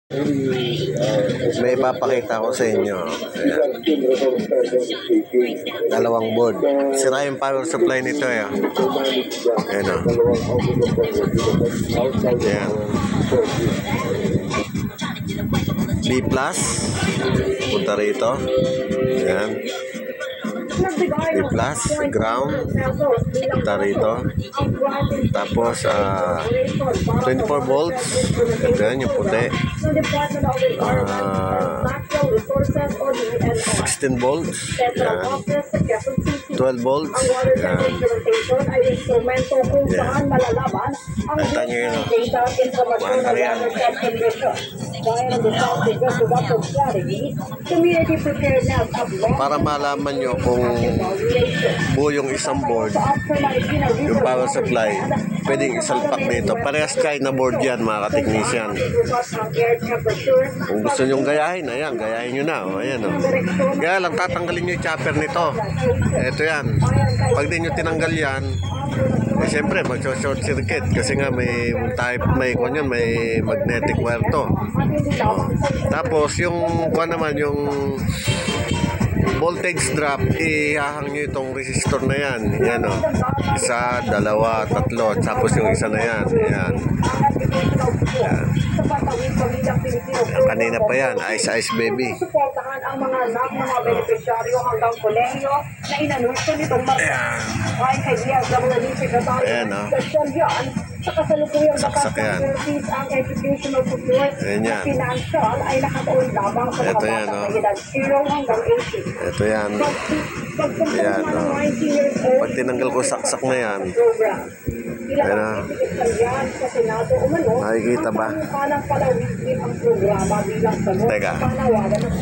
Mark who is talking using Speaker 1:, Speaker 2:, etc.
Speaker 1: May ipapakita ko sa inyo. Ayan. Dalawang board. Sira yung power supply nito. Ayan. Ayan o. Ayan. B+. Punta rito. Ayan. B+, ground, punta rito. Tapos 24 volts. Ito yan yung puti. 16 volts. Yan. 12 volts. Yan. Yan. Ito nyo yun. Mahal yan. Para malaman nyo kung buo yung isang board, yung power supply, pwedeng isalpak dito. Parehas kayo na board yan, mga ka-technician. Kung gusto nyong gayahin, ayan, gayahin nyo na. O, ayan, o. Kaya lang, tatanggalin nyo yung chopper nito. Ito yan. Pag di nyo tinanggal yan, eh, siyempre, mag-short circuit kasi nga may type, may magnetic wire to. Oh. Tapos, yung naman, yung voltage drop, ihahang nyo itong resistor na yan. Yan o. Isa, dalawa, tatlo. Tapos yung isa na yan. Yan. Yan. Yan. Kanina pa yan. Ice Ice Baby.
Speaker 2: Ang mga anak ng mga benepisyaryo hanggang kolehiyo na inanunsyo nitong
Speaker 1: Ayan.
Speaker 2: ay kay DSWD Secretary
Speaker 1: Ayan, o.
Speaker 2: sa kasalukuyang
Speaker 1: Saksak yan.
Speaker 2: service ang educational support
Speaker 1: Ayan.
Speaker 2: na financial ay nakatuon lamang sa mga
Speaker 1: Ito yan,
Speaker 2: bata
Speaker 1: o.
Speaker 2: na edad 0 hanggang 18.
Speaker 1: Ito yan. Ayan, o. Pag tinanggal ko saksak na yan. Ayan, o. Nakikita ba?
Speaker 2: Palang palawigin ang programa bilang sagot
Speaker 1: Teka.
Speaker 2: sa panawagan ng